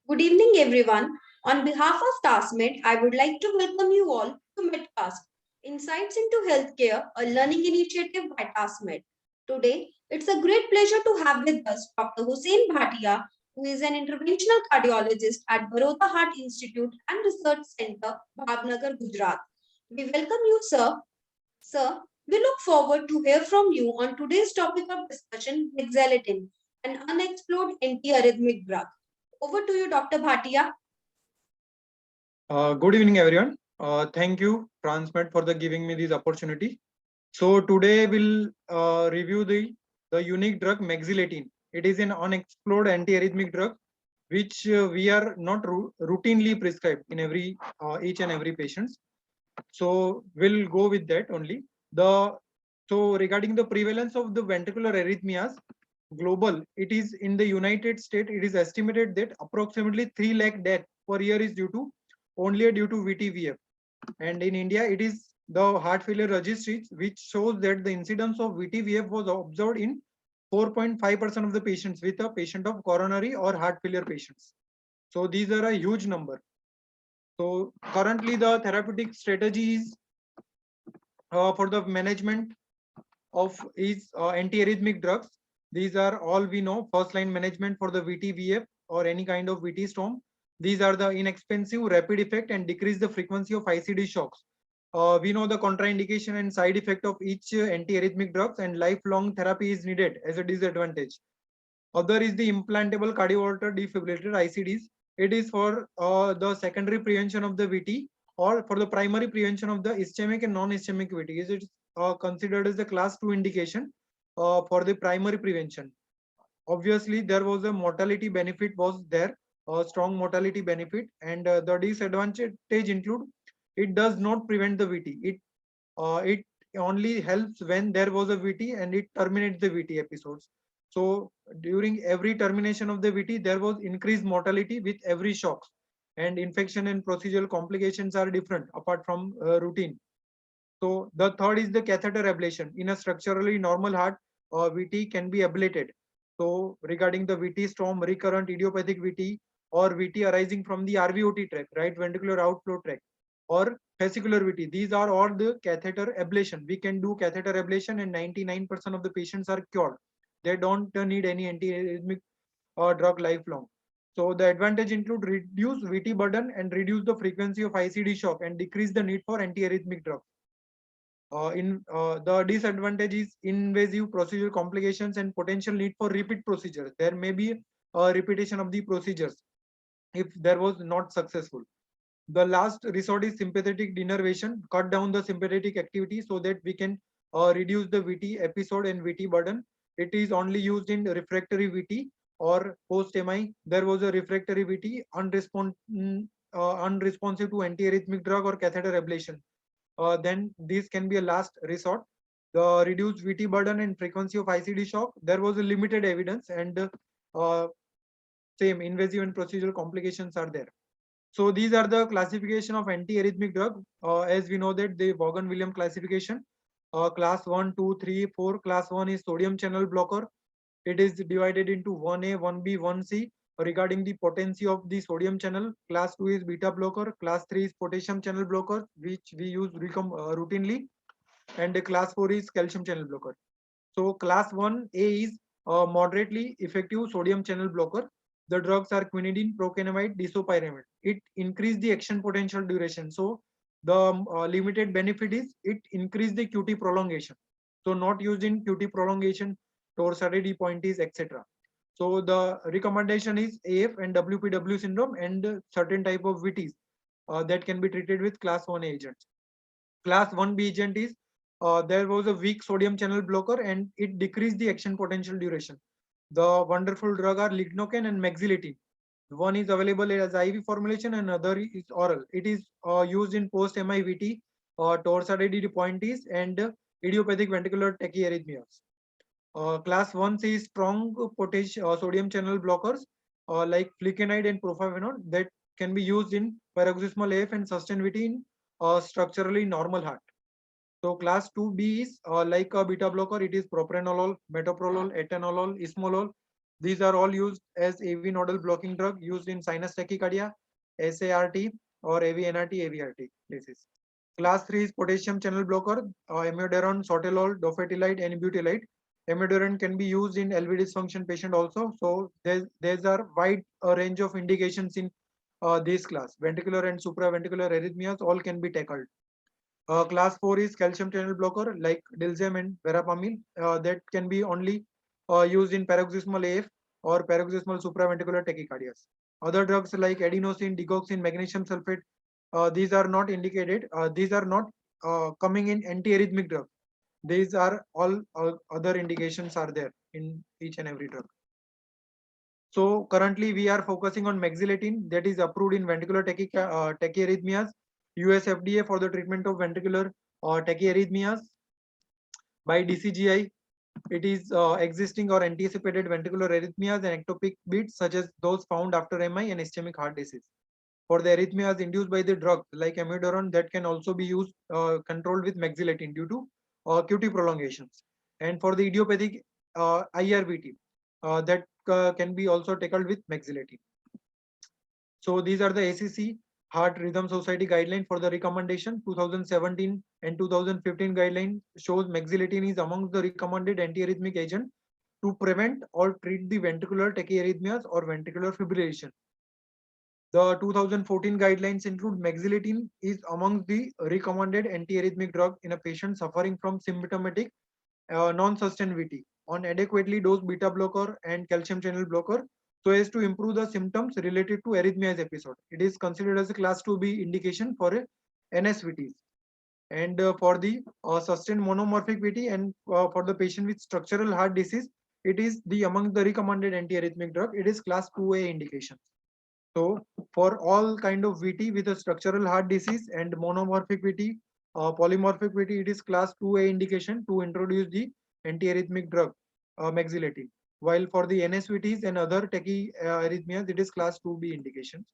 Good evening, everyone. On behalf of TaskMed, I would like to welcome you all to Medcast, Insights into Healthcare, a learning initiative by TaskMed. Today, it's a great pleasure to have with us Dr. Hussein Bhatia, who is an interventional cardiologist at Baroda Heart Institute and Research Center, Bhavnagar, Gujarat. We welcome you, sir. Sir, we look forward to hear from you on today's topic of discussion, Xalatin, an unexplored antiarrhythmic drug. Over to you, Dr. Bhatia. Good evening, everyone. Thank you, Transmed, for the giving me this opportunity. So today we'll review the unique drug Mexilatin. It is an unexplored antiarrhythmic drug which we are not routinely prescribed in every each and every patients. So we'll go with that only. The so regarding the prevalence of the ventricular arrhythmias, global, it is in the United States. It is estimated that approximately 3 lakh deaths per year is only due to VTVF, and in India it is the heart failure registries which shows that the incidence of VTVF was observed in 4.5% of the patients with a patient of coronary or heart failure patients. So these are a huge number. So currently the therapeutic strategies for the management of is antiarrhythmic drugs. These are all we know. First line management for the VTVF or any kind of VT storm. These are the inexpensive, rapid effect and decrease the frequency of ICD shocks. We know the contraindication and side effect of each antiarrhythmic drugs, and lifelong therapy is needed as a disadvantage. Other is the implantable cardioverter defibrillator ICDs. It is for the secondary prevention of the VT or for the primary prevention of the ischemic and non-ischemic VT. It is considered as the class 2 indication for the primary prevention. Obviously, there was a mortality benefit was there, a strong mortality benefit, and the disadvantage include it does not prevent the VT. It only helps when there was a VT and it terminates the VT episodes. So during every termination of the VT, there was increased mortality with every shock, and infection and procedural complications are different apart from routine. So the third is the catheter ablation. In a structurally normal heart, VT can be ablated. So regarding the VT storm, recurrent idiopathic VT or VT arising from the RVOT tract, right ventricular outflow tract, or fascicular VT, these are all the catheter ablation. We can do catheter ablation and 99% of the patients are cured. They don't need any antiarrhythmic drug lifelong. So the advantage include reduce VT burden and reduce the frequency of ICD shock and decrease the need for antiarrhythmic drugs. In the disadvantage is invasive procedural complications and potential need for repeat procedures. There may be a repetition of the procedures if there was not successful. The last resort is sympathetic denervation, cut down the sympathetic activity so that we can reduce the VT episode and VT burden. It is only used in refractory VT or post MI. There was a refractory VT unresponsive to antiarrhythmic drug or catheter ablation. Then this can be a last resort. The reduced VT burden and frequency of ICD shock, there was a limited evidence, and same invasive and procedural complications are there. So these are the classification of antiarrhythmic drug. As we know that the Vaughan-Williams classification, class 1, 2, 3, 4. Class 1 is sodium channel blocker. It is divided into 1A, 1B, 1C regarding the potency of the sodium channel. Class 2 is beta blocker. Class 3 is potassium channel blocker, which we use routinely. And the class 4 is calcium channel blocker. So class 1A is moderately effective sodium channel blocker. The drugs are quinidine, procainamide, disopyramide. It increase the action potential duration. So the limited benefit is it increase the QT prolongation. So not used in QT prolongation, Torsades de Pointes, etc. So the recommendation is AF and WPW syndrome and certain type of VTs that can be treated with class 1 agents. Class 1B agent is there was a weak sodium channel blocker and it decreased the action potential duration. The wonderful drug are lignocaine and mexilatin. One is available as IV formulation and other is oral. It is used in post-MIVT, Torsades de Pointes, and idiopathic ventricular tachyarrhythmias. Class 1C is strong sodium channel blockers like flecainide and propafenone that can be used in paroxysmal AF and sustained VT in structurally normal heart. So class 2B is like a beta blocker. It is propranolol, metoprolol, atenolol, ismolol. These are all used as AV nodal blocking drug used in sinus tachycardia, SART, or AVNRT, AVRT cases. Class 3 is potassium channel blocker, amiodarone, sotalol, dofetilide, and butylide. Amiodarone can be used in LV dysfunction patient also. So there's a wide range of indications in this class. Ventricular and supraventricular arrhythmias all can be tackled. Class 4 is calcium channel blocker like dilzem and verapamil that can be only used in paroxysmal AF or paroxysmal supraventricular tachycardias. Other drugs like adenosine, digoxin, magnesium sulfate, these are not indicated. These are not coming in antiarrhythmic drug. These are all other indications are there in each and every drug. So currently we are focusing on mexiletine that is approved in ventricular tachyarrhythmias, US FDA for the treatment of ventricular tachyarrhythmias by DCGI. It is existing or anticipated ventricular arrhythmias and ectopic beats such as those found after MI and ischemic heart disease. For the arrhythmias induced by the drug like amiodarone, that can also be used controlled with mexiletine due to QT prolongations. And for the idiopathic IRVT, that can be also tackled with mexiletine. So these are the ACC Heart Rhythm Society guideline for the recommendation. 2017 and 2015 guideline shows mexiletine is among the recommended antiarrhythmic agent to prevent or treat the ventricular tachyarrhythmias or ventricular fibrillation. The 2014 guidelines include mexiletine is among the recommended antiarrhythmic drug in a patient suffering from symptomatic non-sustained VT on adequately dosed beta blocker and calcium channel blocker so as to improve the symptoms related to arrhythmias episode. It is considered as a class 2B indication for NSVTs. And for the sustained monomorphic VT and for the patient with structural heart disease, it is the among the recommended antiarrhythmic drug. It is class 2A indication. So for all kind of VT with a structural heart disease and monomorphic VT, polymorphic VT, it is class 2A indication to introduce the antiarrhythmic drug mexiletine. While for the NSVTs and other tachyarrhythmias, it is class 2B indications.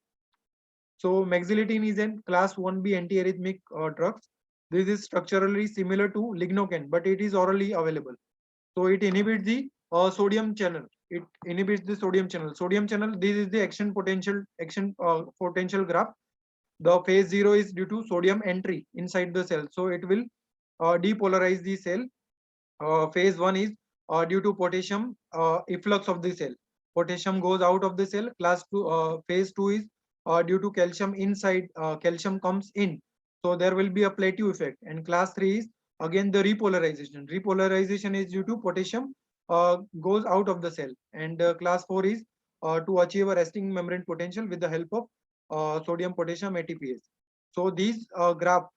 So mexiletine is a class 1B antiarrhythmic drugs. This is structurally similar to lignocaine, but it is orally available. So it inhibits the sodium channel. It inhibits the sodium channel. Sodium channel. This is the action potential graph. The phase 0 is due to sodium entry inside the cell. So it will depolarize the cell. Phase 1 is due to potassium efflux of the cell. Potassium goes out of the cell. Phase 2 is due to calcium inside. Calcium comes in. So there will be a plateau effect. And class 3 is again the repolarization. Repolarization is due to potassium goes out of the cell. And class 4 is to achieve a resting membrane potential with the help of sodium potassium ATPase. So these graph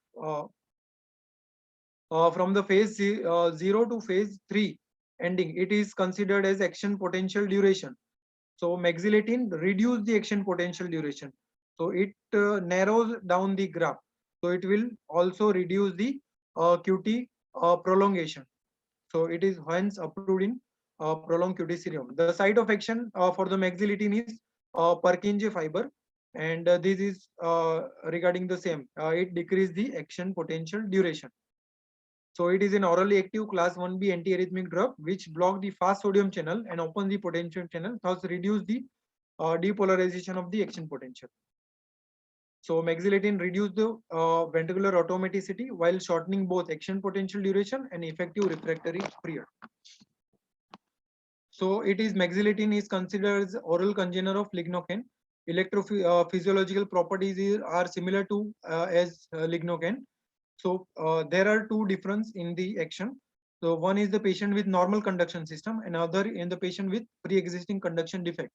from the phase 0 to phase 3 ending, it is considered as action potential duration. So mexiletine reduce the action potential duration. So it narrows down the graph. So it will also reduce the QT prolongation. So it is hence approved in prolonged QT serum. The site of action for the mexiletine is Purkinje fiber, and this is regarding the same. It decreases the action potential duration. So it is an orally active class 1B antiarrhythmic drug which block the fast sodium channel and open the potential channel, thus reduce the depolarization of the action potential. So mexiletine reduce the ventricular automaticity while shortening both action potential duration and effective refractory period. So it is mexiletine is considered as oral congener of lignocaine. Electrophysiological properties are similar to as lignocaine. So there are two difference in the action. So one is the patient with normal conduction system, and other in the patient with pre-existing conduction defect.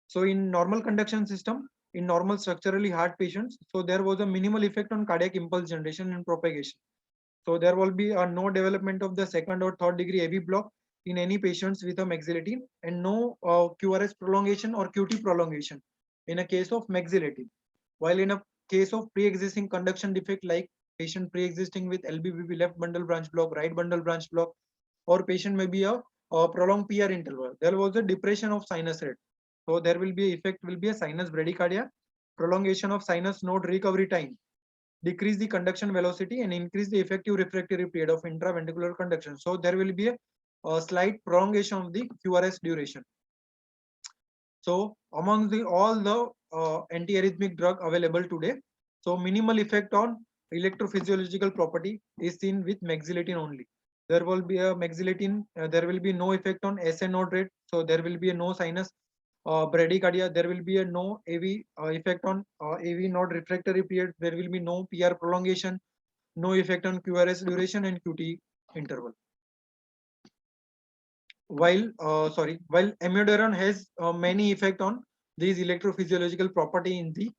So in normal conduction system, in normal structurally heart patients, so there was a minimal effect on cardiac impulse generation and propagation. So there will be no development of the second or third degree AV block in any patients with a mexiletine, and no QRS prolongation or QT prolongation in a case of mexiletine. While in a case of pre-existing conduction defect like patient pre-existing with LBBB left bundle branch block, right bundle branch block, or patient may be a prolonged PR interval, there was a depression of sinus rate. So there will be effect will be a sinus bradycardia, prolongation of sinus node recovery time, decrease the conduction velocity and increase the effective refractory period of intraventricular conduction. So there will be a slight prolongation of the QRS duration. So among all the antiarrhythmic drug available today, so minimal effect on electrophysiological property is seen with mexiletine only. There will be a mexiletine, there will be no effect on SA node rate, so there will be a no sinus bradycardia, there will be a no AV effect on AV node refractory period, there will be no PR prolongation, no effect on QRS duration and QT interval. While amiodarone has many effect on these electrophysiological property in the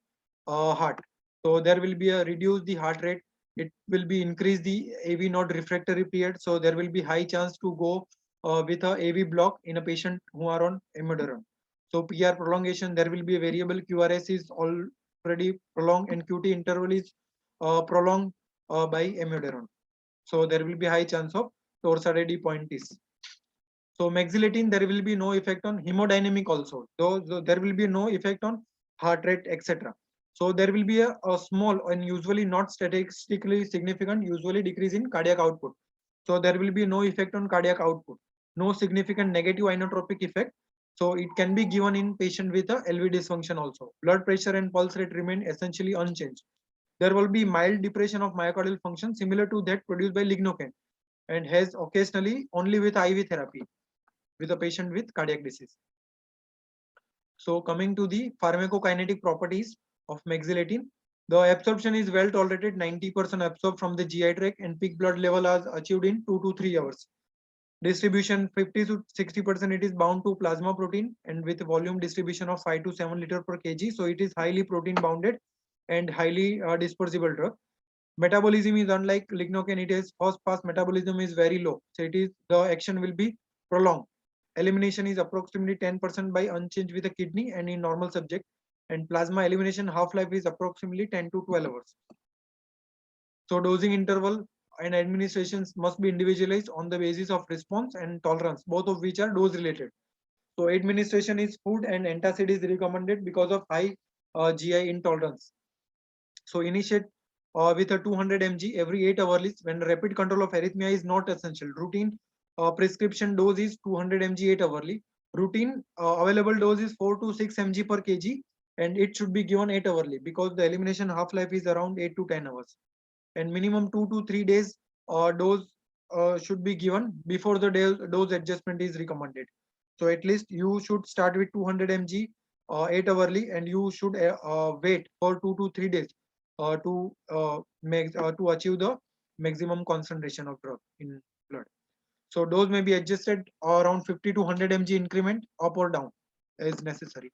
heart. So there will be a reduce the heart rate. It will be increase the AV node refractory period. So there will be high chance to go with a AV block in a patient who are on amiodarone. So PR prolongation, there will be a variable. QRS is already prolonged and QT interval is prolonged by amiodarone. So there will be high chance of torsades point is. So mexiletine, there will be no effect on hemodynamic also. So there will be no effect on heart rate, etc. So there will be a small and usually not statistically significant, usually decrease in cardiac output. So there will be no effect on cardiac output, no significant negative inotropic effect. So it can be given in patient with a LV dysfunction also. Blood pressure and pulse rate remain essentially unchanged. There will be mild depression of myocardial function similar to that produced by lignocaine and has occasionally only with IV therapy with a patient with cardiac disease. So coming to the pharmacokinetic properties of mexiletine, the absorption is well tolerated, 90% absorbed from the GI tract and peak blood level is achieved in 2 to 3 hours. Distribution 50 to 60% it is bound to plasma protein and with volume distribution of 5 to 7 liter per kg. So it is highly protein bounded and highly dispersible drug. Metabolism is unlike lignocaine, it is first pass metabolism is very low. So it is the action will be prolonged. Elimination is approximately 10% by unchanged with the kidney and in normal subject. And plasma elimination half-life is approximately 10 to 12 hours. So dosing interval and administrations must be individualized on the basis of response and tolerance, both of which are dose related. So administration is food and antacid is recommended because of high GI intolerance. So initiate with a 200 mg every 8 hours when rapid control of arrhythmia is not essential. Routine prescription dose is 200 mg 8 hourly. Routine available dose is 4 to 6 mg per kg and it should be given 8 hourly because the elimination half-life is around 8 to 10 hours. And minimum 2 to 3 days dose should be given before the dose adjustment is recommended. So at least you should start with 200 mg 8 hourly and you should wait for 2 to 3 days to achieve the maximum concentration of drug in blood. So dose may be adjusted around 50 to 100 mg increment up or down as necessary.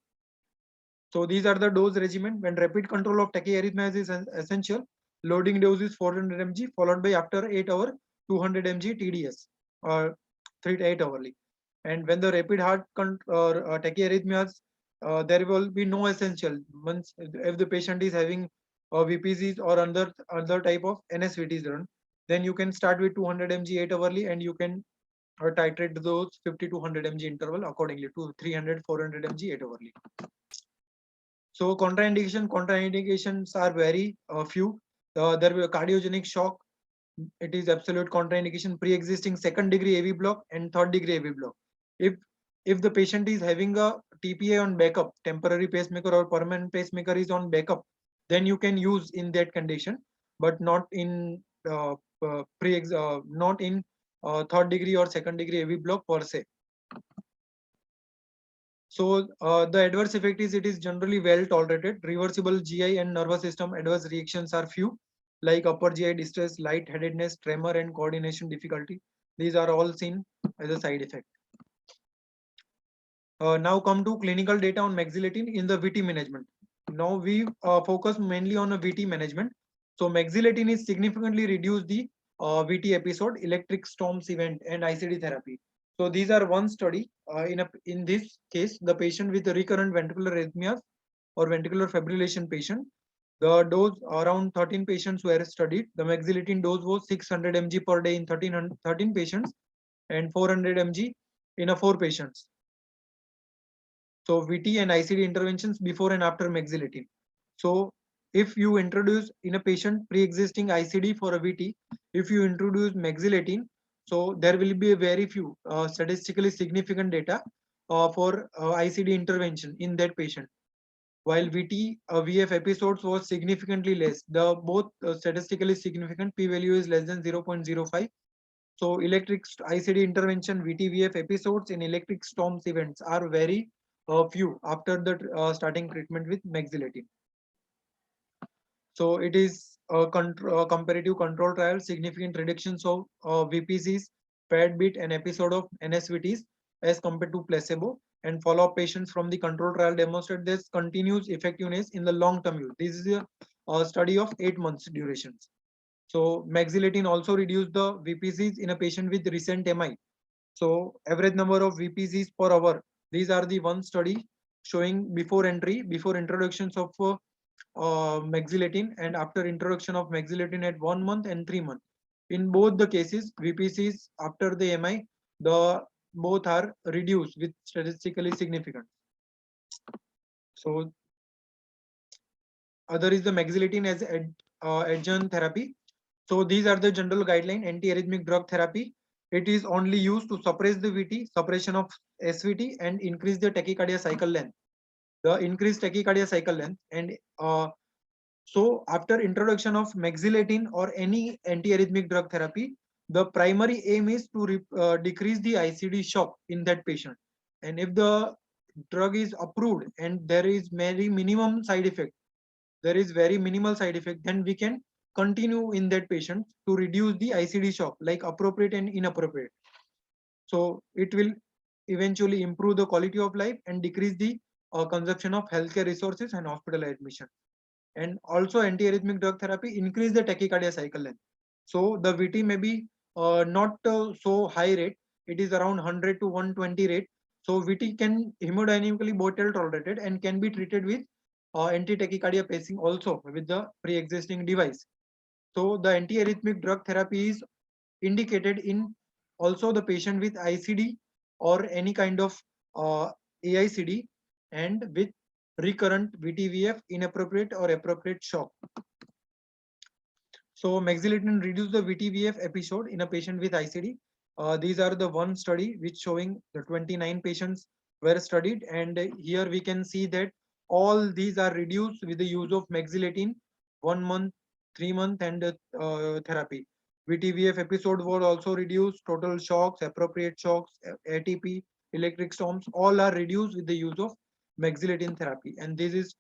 So these are the dose regimen. When rapid control of tachyarrhythmias is essential, loading dose is 400 mg followed by after 8 hour 200 mg TDS or 3 to 8 hourly. And when the rapid heart tachyarrhythmias, there will be no essential. Once if the patient is having VPCs or other type of NSVTs run, then you can start with 200 mg 8 hourly and you can titrate those 50 to 100 mg interval accordingly to 300 400 mg 8 hourly. So contraindications are very few. There will be a cardiogenic shock. It is absolute contraindication. Pre-existing second degree AV block and third degree AV block. If the patient is having a TPA on backup, temporary pacemaker or permanent pacemaker is on backup, then you can use in that condition, but not in not in third degree or second degree AV block per se. So the adverse effect is it is generally well tolerated. Reversible GI and nervous system adverse reactions are few, like upper GI distress, lightheadedness, tremor, and coordination difficulty. These are all seen as a side effect. Now come to clinical data on mexiletine in the VT management. Now we focus mainly on a VT management. So mexiletine is significantly reduced the VT episode, electric storms event, and ICD therapy. So these are one study. In this case, the patient with recurrent ventricular arrhythmias or ventricular fibrillation patient, the dose around 13 patients were studied. The mexiletine dose was 600 mg per day in 13 patients and 400 mg in 4 patients. So VT and ICD interventions before and after mexiletine. So if you introduce in a patient pre-existing ICD for a VT, if you introduce mexiletine, so there will be a very few statistically significant data for ICD intervention in that patient. While VT VF episodes was significantly less. The both statistically significant p-value is less than 0.05. So electric ICD intervention VT-VF episodes in electric storms events are very few after the starting treatment with mexiletine. So it is a comparative control trial, significant reductions of VPCs, paired bit and episode of NSVTs as compared to placebo, and follow-up patients from the control trial demonstrate this continuous effectiveness in the long-term use. This is a study of 8 months durations. So mexiletine also reduced the VPCs in a patient with recent MI. So average number of VPCs per hour. These are the one study showing before introductions of mexiletine and after introduction of mexiletine at 1 month and 3 months. In both the cases, VPCs after the MI, the both are reduced with statistically significant. So other is the mexiletine as adjunct therapy. So these are the general guideline antiarrhythmic drug therapy. It is only used to suppress the VT, suppression of SVT, and increase the tachycardia cycle length. The increased tachycardia cycle length, and so after introduction of mexiletine or any antiarrhythmic drug therapy, the primary aim is to decrease the ICD shock in that patient. And if the drug is approved and there is very minimum side effect, then we can continue in that patient to reduce the ICD shock, like appropriate and inappropriate. So it will eventually improve the quality of life and decrease the consumption of healthcare resources and hospital admission. And also antiarrhythmic drug therapy increase the tachycardia cycle length. So the VT may be not so high rate. It is around 100 to 120 rate. So VT can hemodynamically both well tolerated and can be treated with anti-tachycardia pacing also with the pre-existing device. So the antiarrhythmic drug therapy is indicated in also the patient with ICD or any kind of AICD and with recurrent VTVF, inappropriate or appropriate shock. So mexiletine reduce the VTVF episode in a patient with ICD. These are the one study which showing the 29 patients were studied, and here we can see that all these are reduced with the use of mexiletine 1 month, 3 month and therapy. VTVF episode was also reduced, total shocks, appropriate shocks, ATP, electric storms, all are reduced with the use of mexiletine therapy, and this is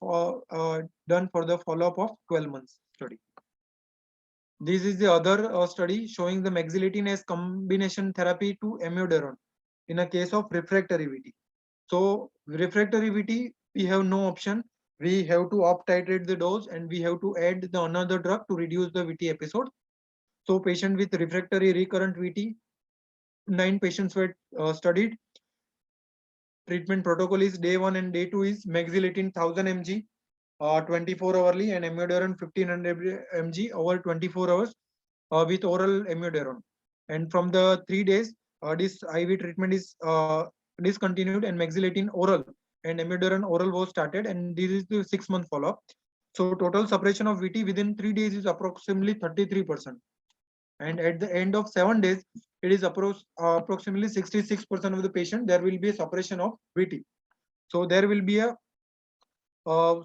done for the follow-up of 12 months study. This is the other study showing the mexiletine as combination therapy to amiodarone in a case of refractory VT. So refractory VT, we have no option. We have to up titrate the dose and we have to add the another drug to reduce the VT episode. So patient with refractory recurrent VT, 9 patients were studied. Treatment protocol is day 1 and day 2 is mexiletine 1000 mg 24 hourly and amiodarone 1500 mg over 24 hours with oral amiodarone. And from the 3 days, this IV treatment is discontinued and mexiletine oral and amiodarone oral was started, and this is the 6-month follow-up. So total suppression of VT within 3 days is approximately 33%. And at the end of 7 days, it is approximately 66% of the patient, there will be a suppression of VT. So there will be a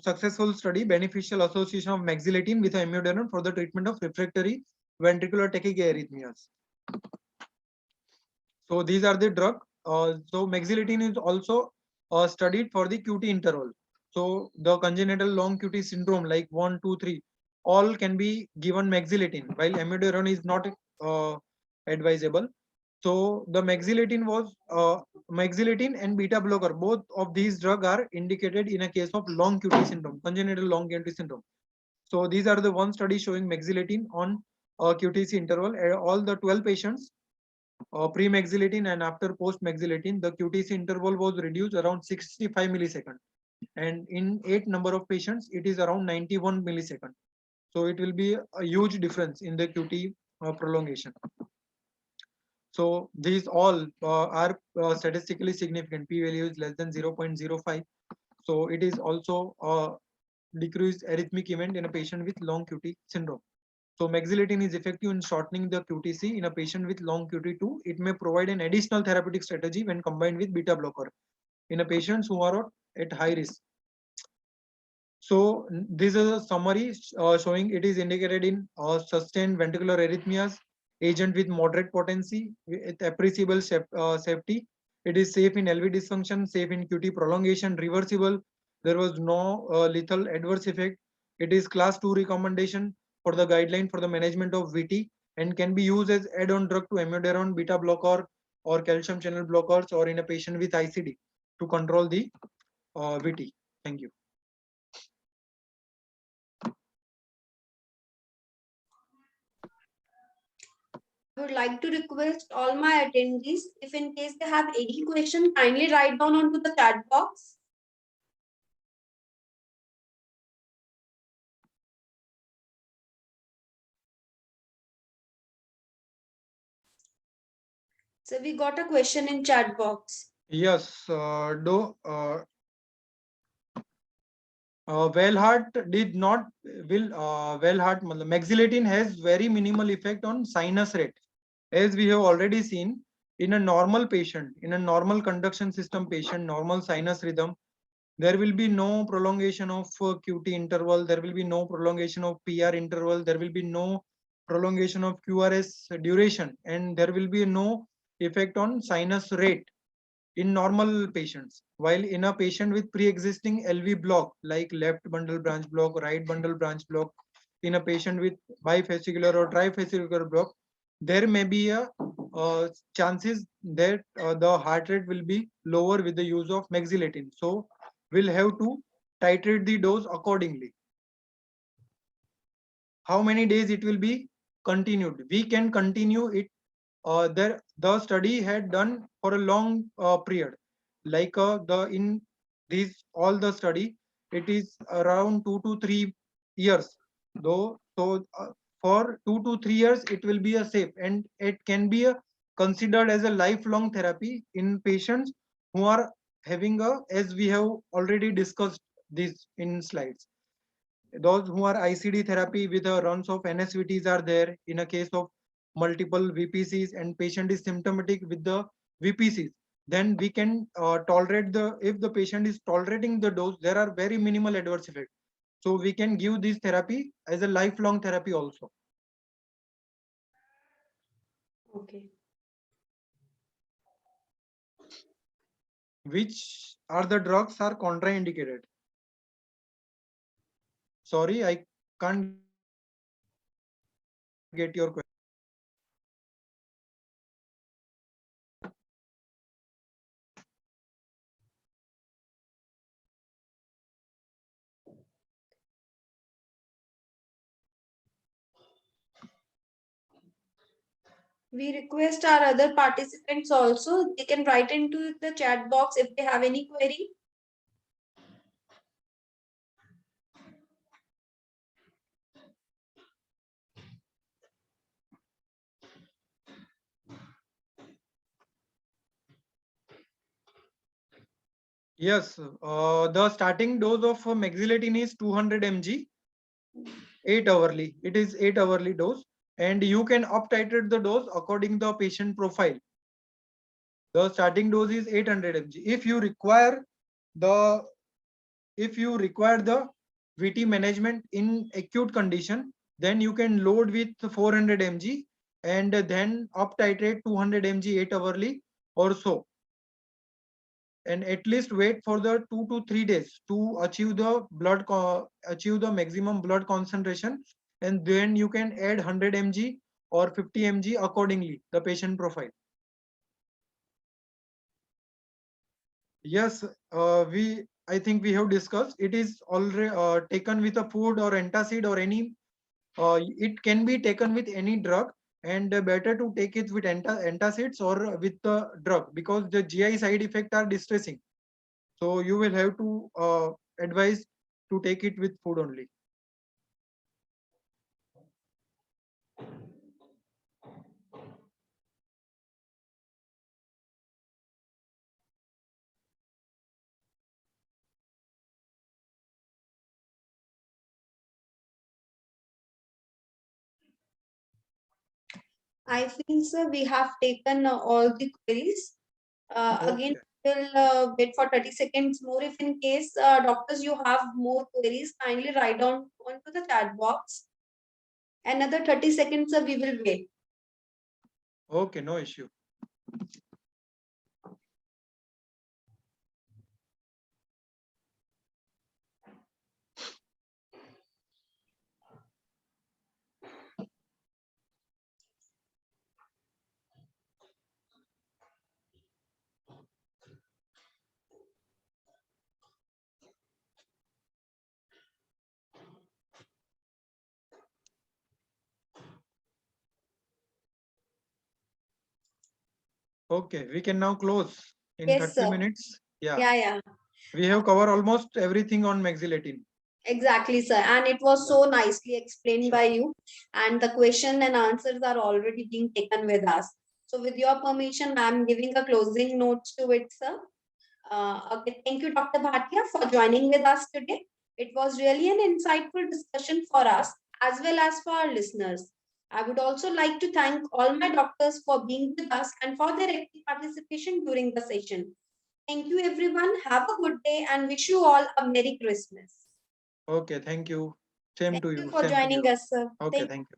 successful study, beneficial association of mexiletine with amiodarone for the treatment of refractory ventricular tachyarrhythmias. So these are the drug. So mexiletine is also studied for the QT interval. So the congenital long QT syndrome like 1, 2, 3, all can be given mexiletine, while amiodarone is not advisable. So the mexiletine and beta blocker, both of these drugs are indicated in a case of long QT syndrome, congenital long QT syndrome. So these are the one study showing mexiletine on QTC interval. All the 12 patients pre-mexiletine and after post-mexiletine, the QTC interval was reduced around 65 milliseconds. And in 8 number of patients, it is around 91 milliseconds. So it will be a huge difference in the QT prolongation. So these all are statistically significant. P-value is less than 0.05. So it is also decreased arrhythmic event in a patient with long QT syndrome. So mexiletine is effective in shortening the QTC in a patient with long QT2. It may provide an additional therapeutic strategy when combined with beta blocker. in a patients who are at high risk. So this is a summary showing it is indicated in sustained ventricular arrhythmias, agent with moderate potency, with appreciable safety. It is safe in LV dysfunction, safe in QT prolongation, reversible. There was no lethal adverse effect. It is class 2 recommendation for the guideline for the management of VT and can be used as add-on drug to amiodarone, beta blocker, or calcium channel blockers, or in a patient with ICD to control the VT. Thank you. I would like to request all my attendees, if in case they have any question, kindly write down onto the chat box. So we got a question in chat box. Yes, Wellhart did not Wellhart Mexilatin has very minimal effect on sinus rate, as we have already seen in a normal patient, in a normal conduction system patient, normal sinus rhythm. There will be no prolongation of QT interval. There will be no prolongation of PR interval. There will be no prolongation of QRS duration, and there will be no effect on sinus rate in normal patients. While in a patient with pre-existing LV block, like left bundle branch block, right bundle branch block, in a patient with bifascicular or trifascicular block, there may be a chances that the heart rate will be lower with the use of mexilatin. So we'll have to titrate the dose accordingly. How many days it will be continued? We can continue it. The study had done for a long period, like the in these all the study, it is around 2 to 3 years. Though, so for 2 to 3 years, it will be a safe, and it can be a, considered as a lifelong therapy in patients who are having a, as we have already discussed this in slides. Those who are ICD therapy with a runs of NSVTs are there in a case of multiple VPCs and patient is symptomatic with the VPCs. Then we can tolerate the, if the patient is tolerating the dose, there are very minimal adverse effects. So we can give this therapy as a lifelong therapy also. Okay. Which are the drugs are contraindicated? Sorry, I can't get your question. We request our other participants also, they can write into the chat box if they have any query. Yes, the starting dose of mexilatin is 200 mg 8 hourly. It is 8 hourly dose, and you can up titrate the dose according to the patient profile. The starting dose is 800 mg. The if you require the VT management in acute condition, then you can load with 400 mg and then up titrate 200 mg 8 hourly or so, and at least wait for the 2 to 3 days to achieve the achieve the maximum blood concentration, and then you can add 100 mg or 50 mg accordingly the patient profile. Yes, I think we have discussed it is already taken with a food or antacid or any it can be taken with any drug, and better to take it with antacids or with the drug, because the GI side effects are distressing. So you will have to advise to take it with food only. I feel, sir, we have taken all the queries. Okay. Again, will wait for 30 seconds more. If in case doctors you have more queries, kindly write down onto the chat box. Another 30 seconds we will wait. Okay, no issue. Okay, we can now close in Yes, 30 sir. minutes. Yeah, Yeah. we have covered almost everything on Mexilatin. Exactly, sir. And it was so nicely explained Sure. by you. And the question and answers are already being taken with us. So with your permission, I'm giving a closing notes to it, sir. Okay, thank you, Dr. Bhatia, for joining with us today. It was really an insightful discussion for us as well as for our listeners. I would also like to thank all my doctors for being with us and for their active participation during the session. Thank you, everyone. Have a good day and wish you all a Merry Christmas. Okay, thank you. Same Thank to you you. for Same to joining you. us, sir. Okay, Thank thank you.